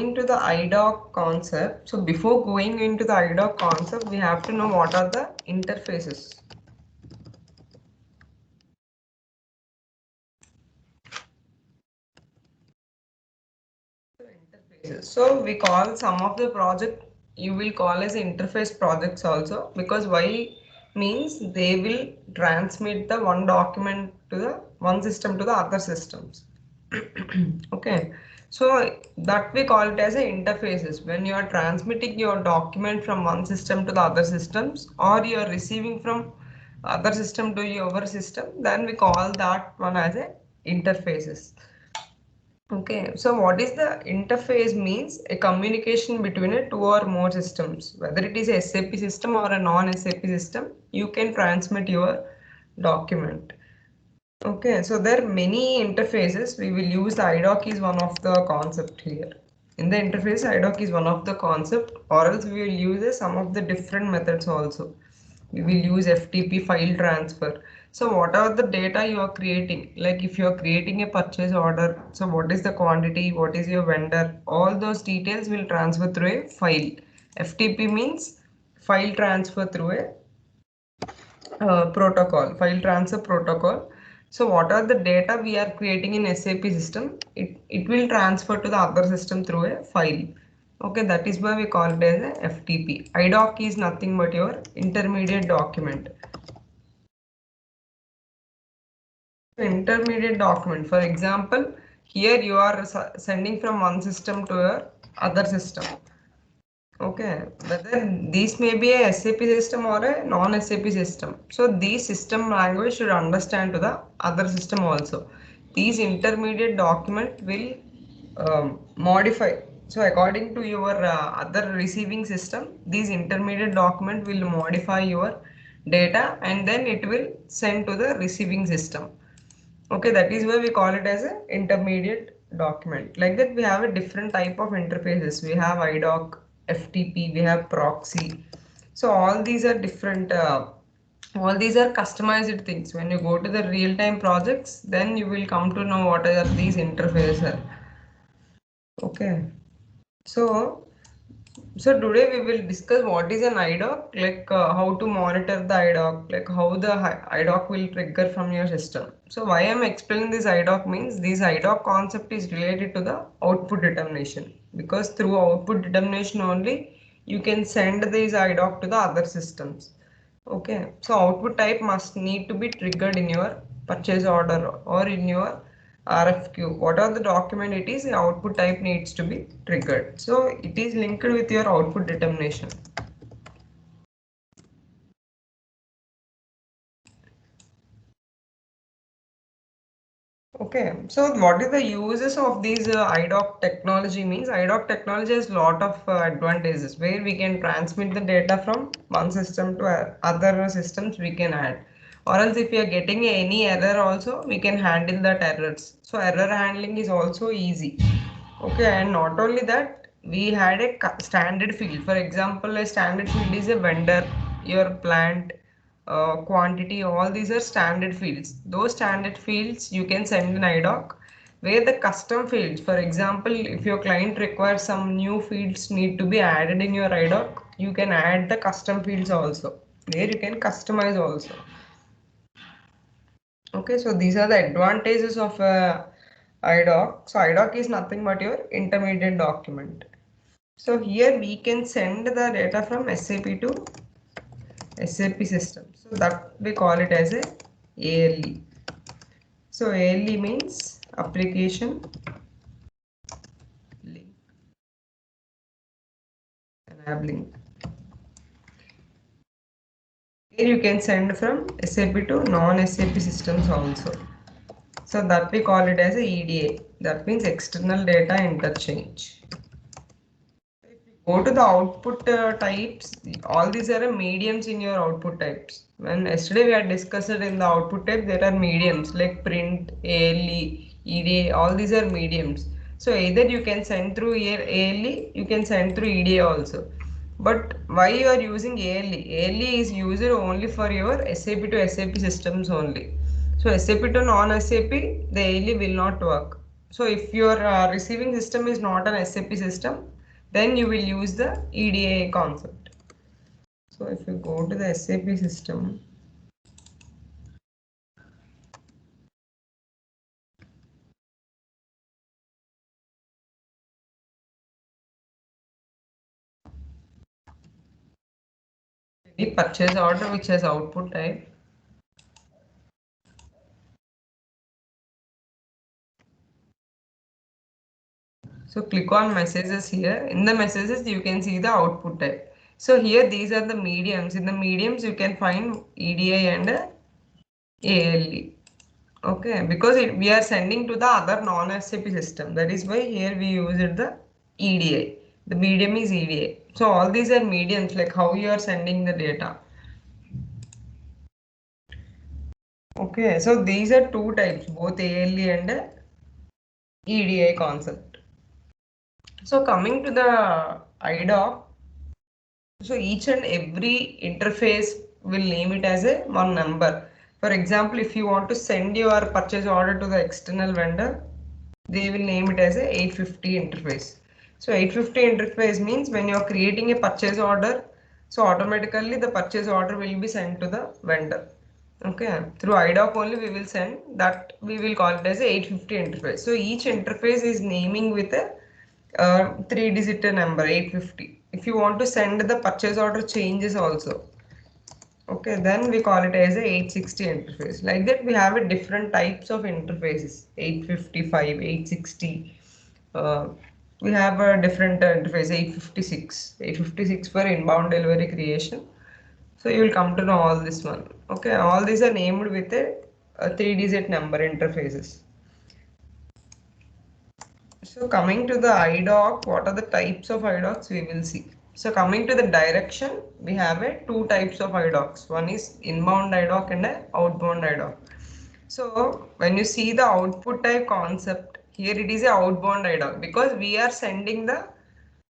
into the IDOC concept. So before going into the IDOC concept, we have to know what are the interfaces. So we call some of the project you will call as interface projects also, because why means they will transmit the one document to the one system to the other systems. Okay, so that we call it as a interfaces. When you are transmitting your document from one system to the other systems, or you are receiving from other system to your system, then we call that one as a interfaces. Okay, so what is the interface means? A communication between a two or more systems, whether it is a SAP system or a non-SAP system, you can transmit your document. Okay, so there are many interfaces. We will use the IDOC is one of the concept here. In the interface, IDOC is one of the concept, or else we will use some of the different methods also. We will use FTP, file transfer. So what are the data you are creating? Like if you are creating a purchase order, so what is the quantity, what is your vendor, all those details will transfer through a file. FTP means file transfer through a protocol, file transfer protocol. So what are the data we are creating in SAP system? It will transfer to the other system through a file. Okay, that is why we call it as a FTP. IDOC is nothing but your intermediate document. Intermediate document. For example, here you are sending from one system to your other system. Okay, whether these may be a SAP system or a non-SAP system. So these system language should understand to the other system also. These intermediate document will modify. So according to your other receiving system, these intermediate document will modify your data and then it will send to the receiving system. Okay, that is why we call it as an intermediate document. Like that, we have a different type of interfaces. We have IDOC, FTP, we have proxy. So all these are different. All these are customized things. When you go to the real-time projects, then you will come to know what are these interfaces. Okay. So so today we will discuss what is an IDOC, like how to monitor the IDOC, like how the IDOC will trigger from your system. So why I am explaining this IDOC means this IDOC concept is related to the output determination, because through output determination only you can send this IDOC to the other systems. Okay, so output type must need to be triggered in your purchase order or in your RFQ. Whatever the document it is, the output type needs to be triggered. So it is linked with your output determination. Okay, so what is the uses of these IDOC technology means? IDOC technology has lot of advantages where we can transmit the data from one system to other systems we can add. Or else if we are getting any error also, we can handle that errors. So error handling is also easy. Okay, and not only that, we had a standard field. For example, a standard field is a vendor, your plant, quantity, all these are standard fields. Those standard fields you can send an IDOC. Where the custom fields, for example, if your client requires some new fields need to be added in your IDOC, you can add the custom fields also. There you can customize also. Okay, so these are the advantages of IDOC. So IDOC is nothing but your intermediate document. So here we can send the data from SAP to SAP system. So that we call it as a ALE. So ALE means application link enabling. Here you can send from SAP to non-SAP systems also. So that we call it as a EDA. That means external data interchange. Go to the output types. All these are mediums in your output types. When yesterday we had discussed it in the output type, there are mediums like print, ALE, EDA. All these are mediums. So either you can send through ALE, you can send through EDA also. But why you are using ALE? ALE is used only for your SAP to SAP systems only. So SAP to non-SAP, the ALE will not work. So if your receiving system is not an SAP system, then you will use the EDA concept. So if you go to the SAP system, the purchase order which has output type. So click on messages here. In the messages, you can see the output type. So here, these are the mediums. In the mediums, you can find EDI and ALE. Okay, because we are sending to the other non-SAP system. That is why here we use it the EDI. The medium is EDI. So all these are mediums, like how you are sending the data. Okay, so these are two types, both ALE and EDI concept. So coming to the IDOC, so each and every interface will name it as a one number. For example, if you want to send your purchase order to the external vendor, they will name it as a 850 interface. So 850 interface means when you are creating a purchase order, so automatically the purchase order will be sent to the vendor. Okay, through IDOC only we will send that, we will call it as a 850 interface. So each interface is naming with a 3-digit number 850. If you want to send the purchase order changes also, okay, then we call it as a 860 interface. Like that we have a different types of interfaces, 855, 860. We have a different interface, 856 for inbound delivery creation. So you will come to know all this one. Okay, all these are named with a 3-digit number interfaces. So coming to the IDOC, what are the types of IDOCs we will see. So coming to the direction, we have a two types of IDOCs. One is inbound IDOC and a outbound IDOC. So when you see the output type concept, here it is a outbound IDOC because we are sending the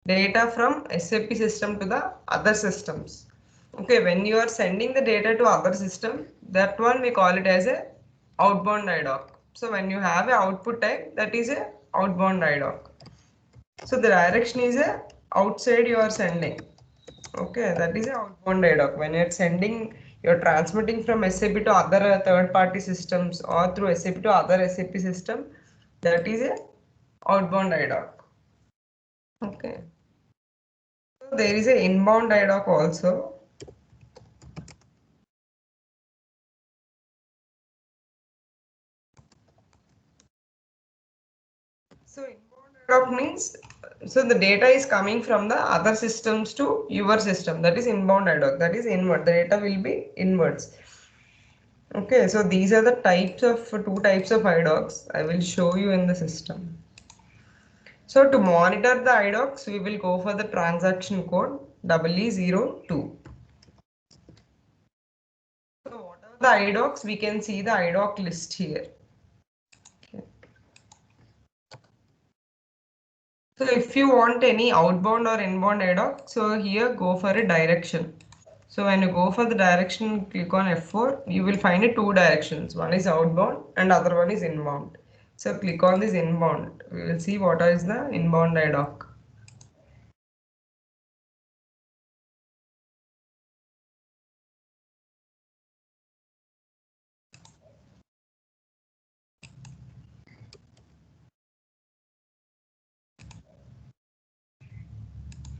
data from SAP system to the other systems. Okay, when you are sending the data to other system, that one we call it as a outbound IDOC. So when you have a output type, that is a outbound IDOC. So the direction is a outside you are sending. Okay, that is a outbound IDOC. When you're sending, you're transmitting from SAP to other third-party systems or through SAP to other SAP system, that is a outbound IDOC. Okay. So there is a inbound IDOC also. So inbound IDOC means, so the data is coming from the other systems to your system. That is inbound IDOC. That is inward. The data will be inwards. Okay, so these are the types of two types of IDOCs. I will show you in the system. So to monitor the IDOCs, we will go for the transaction code EE02. So what are the IDOCs? We can see the IDOC list here. Okay. So if you want any outbound or inbound IDOC, so here go for a direction. So when you go for the direction, click on F4, you will find two directions. One is outbound and other one is inbound. So click on this inbound. We will see what is the inbound IDOC.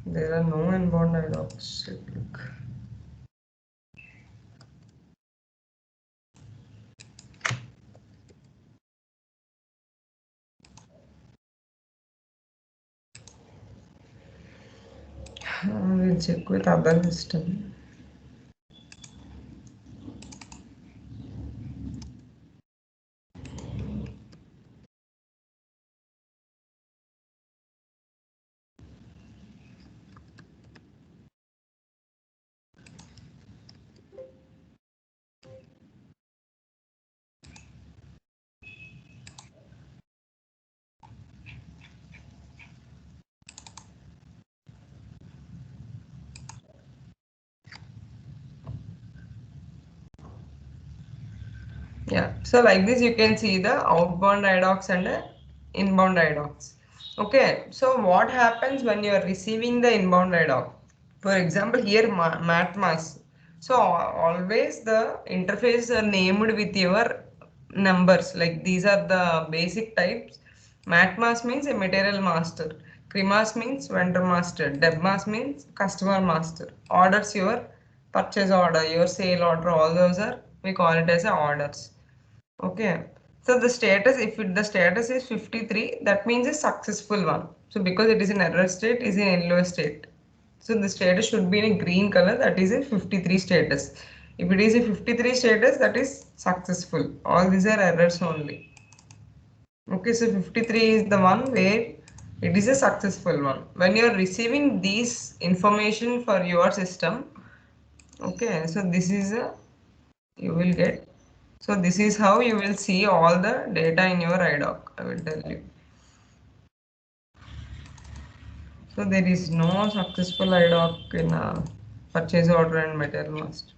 There are no inbound IDOCs. Look. We'll check with other system. Yeah, so like this you can see the outbound IDOCs and inbound IDOCs. Okay, so what happens when you are receiving the inbound IDOC? For example, here MatMask. So always the interface are named with your numbers. Like these are the basic types. MatMask means a material master. CREMAS means vendor master. DebMask means customer master. Orders your purchase order, your sale order, all those are, we call it as a orders. Okay. So the status, if the status is 53, that means a successful one. So because it is in error state, is in yellow state. So the status should be in a green color, that is a 53 status. If it is a 53 status, that is successful. All these are errors only. Okay, so 53 is the one where it is a successful one. When you are receiving these information for your system, okay, so this is a, you will get, so this is how you will see all the data in your IDOC, I will tell you. So there is no successful IDOC in a purchase order and material master.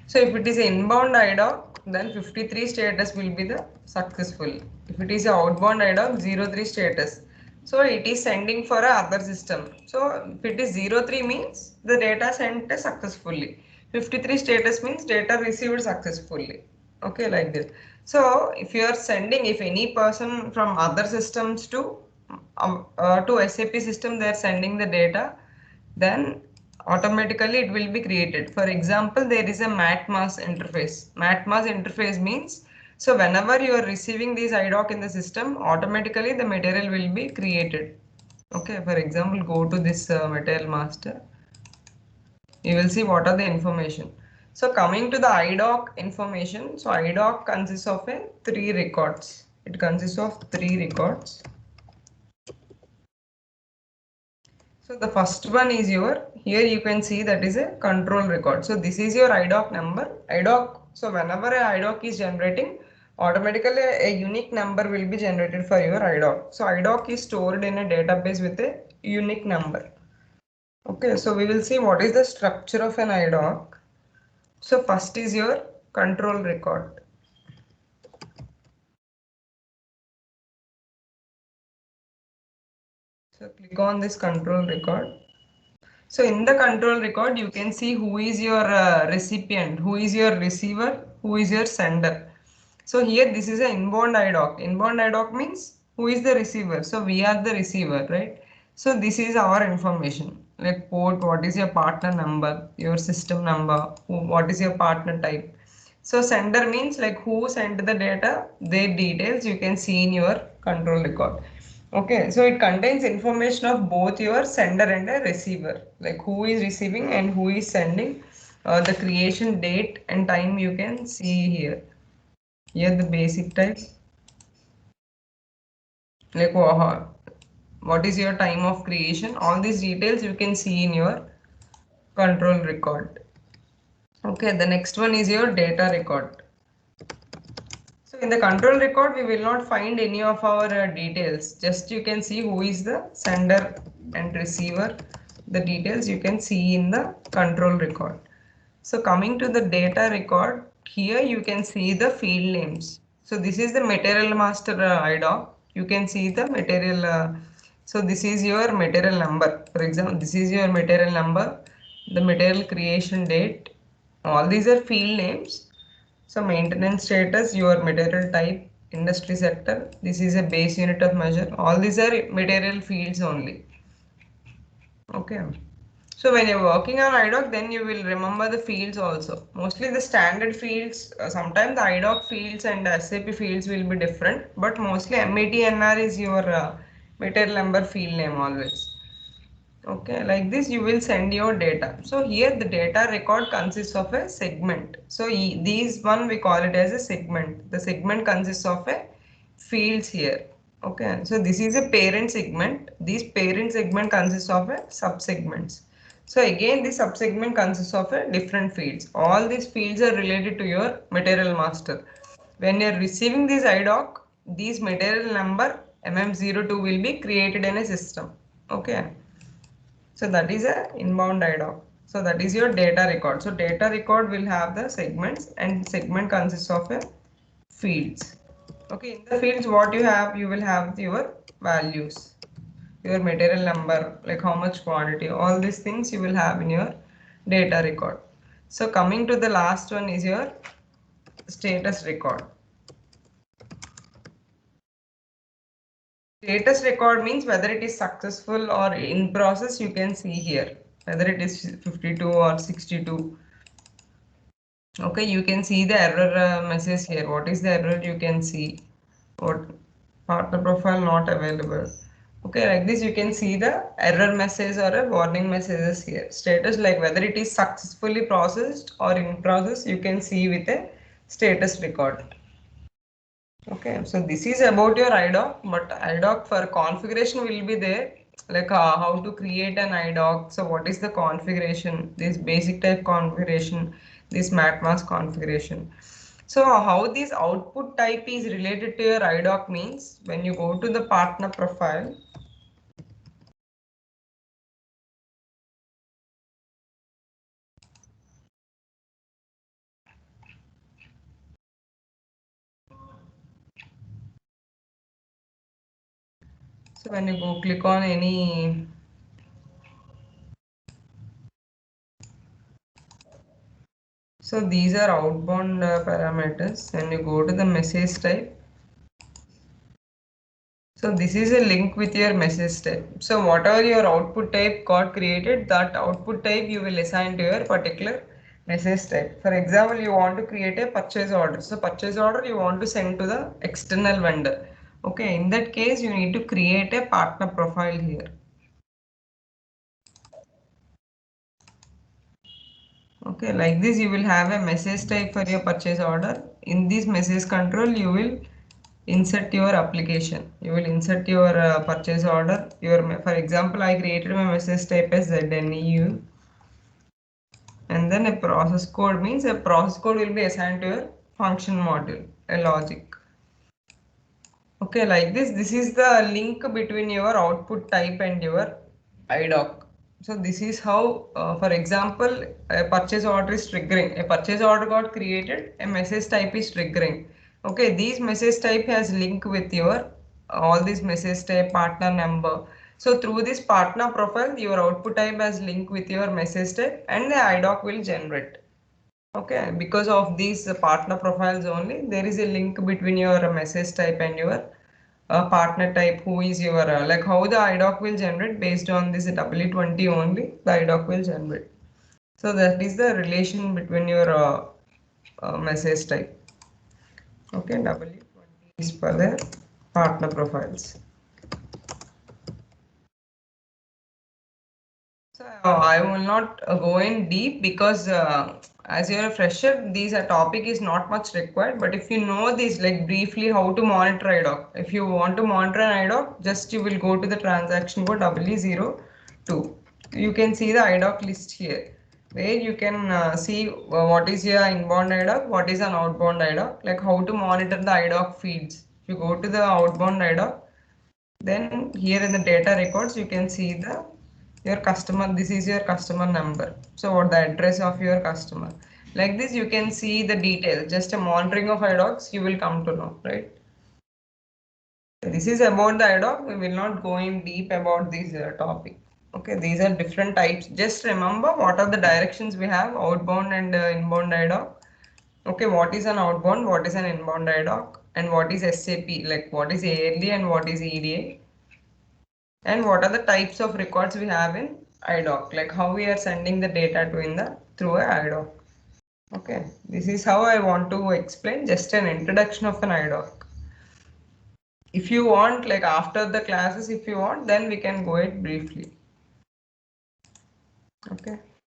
So if it is an inbound IDOC, then 53 status will be the successful. If it is an outbound IDOC, 03 status. So it is sending for a other system. So if it is 03 means the data sent successfully. 53 status means data received successfully. Okay, like this. So if you are sending, if any person from other systems to SAP system, they are sending the data, then automatically it will be created. For example, there is a MatMask interface. MatMask interface means, so whenever you are receiving these IDOC in the system, automatically the material will be created. Okay, for example, go to this material master. You will see what are the information. So coming to the IDOC information, so IDOC consists of three records. It consists of three records. So the first one is your, here you can see that is a control record. So this is your IDOC number. IDOC, so whenever a IDOC is generating, automatically a unique number will be generated for your IDOC. So IDOC is stored in a database with a unique number. Okay, so we will see what is the structure of an IDOC. So first is your control record. So click on this control record. So in the control record, you can see who is your recipient, who is your receiver, who is your sender. So here this is an inbound IDOC. Inbound IDOC means who is the receiver. So we are the receiver, right? So this is our information, like port, what is your partner number, your system number, what is your partner type. So sender means like who sent the data, their details you can see in your control record. Okay, so it contains information of both your sender and a receiver, like who is receiving and who is sending. The creation date and time you can see here. Here the basic types, like what is your time of creation. All these details you can see in your control record. Okay, the next one is your data record. So in the control record, we will not find any of our details. Just you can see who is the sender and receiver. The details you can see in the control record. So coming to the data record, here you can see the field names. So this is the material master IDOC. You can see the material. So this is your material number. For example, this is your material number, the material creation date. All these are field names. So maintenance status, your material type, industry sector, this is a base unit of measure. All these are material fields only. Okay. So when you're working on IDOC, then you will remember the fields also. Mostly the standard fields, sometimes the IDOC fields and SAP fields will be different, but mostly MATNR is your material number field name always. Okay, like this you will send your data. So here the data record consists of a segment. So these one we call it as a segment. The segment consists of a fields here. Okay, so this is a parent segment. This parent segment consists of a subsegments. So again this subsegment consists of a different fields. All these fields are related to your material master. When you are receiving this IDOC, these material number MM02 will be created in a system. Okay. So that is a inbound IDOC. So that is your data record. So data record will have the segments, and segment consists of a fields. Okay, in the fields what you will have your values, your material number, like how much quantity, all these things you will have in your data record. So coming to the last one is your status record. Status record means whether it is successful or in process, you can see here whether it is 52 or 62. Okay, you can see the error message here. What is the error? You can see what partner profile not available. Okay, like this you can see the error message or a warning messages here. Status, like whether it is successfully processed or in process, you can see with a status record. Okay, so this is about your IDOC, but IDOC for configuration will be there, like how to create an IDOC. So what is the configuration, this basic type configuration, this MatMask configuration. So how this output type is related to your IDOC means when you go to the partner profile. So when you go click on any, so these are outbound parameters. When you go to the message type, so this is a link with your message type. So whatever your output type got created, that output type you will assign to your particular message type. For example, you want to create a purchase order. So purchase order you want to send to the external vendor. Okay, in that case you need to create a partner profile here. Okay, like this you will have a message type for your purchase order. In this message control you will insert your application. You will insert your purchase order. For example, I created my message type as ZNEU, and then a process code means a process code will be assigned to your function module, a logic. Okay, like this is the link between your output type and your IDOC. So this is how, for example, a purchase order is triggering. A purchase order got created, a message type is triggering. Okay, these message type has link with your all these message type partner number. So through this partner profile, your output type has link with your message type, and the IDOC will generate. Okay, because of these partner profiles only, there is a link between your message type and your partner type, who is your like how the IDOC will generate based on this W20 only, the IDOC will generate. So that is the relation between your message type. Okay, W20 is for the partner profiles. So I will not go in deep because as you're a fresher, these topic is not much required. But if you know this, like briefly how to monitor IDOC. If you want to monitor an IDOC, just you will go to the transaction code W02. You can see the IDOC list here, where you can see what is your inbound IDOC, what is an outbound IDOC, like how to monitor the IDOC feeds. If you go to the outbound IDOC, then here in the data records you can see the your customer, this is your customer number, so what the address of your customer, like this you can see the details. Just a monitoring of IDOCs you will come to know, right? This is about the IDOC. We will not go in deep about this topic. Okay, these are different types. Just remember what are the directions we have: outbound and inbound IDOC. Okay, what is an outbound, what is an inbound IDOC, and what is SAP, like what is ALE and what is EDA, and what are the types of records we have in IDOC, like how we are sending the data to in the through a IDOC. Okay, this is how I want to explain, just an introduction of an IDOC. If you want, like after the classes, if you want, then we can go it briefly. Okay.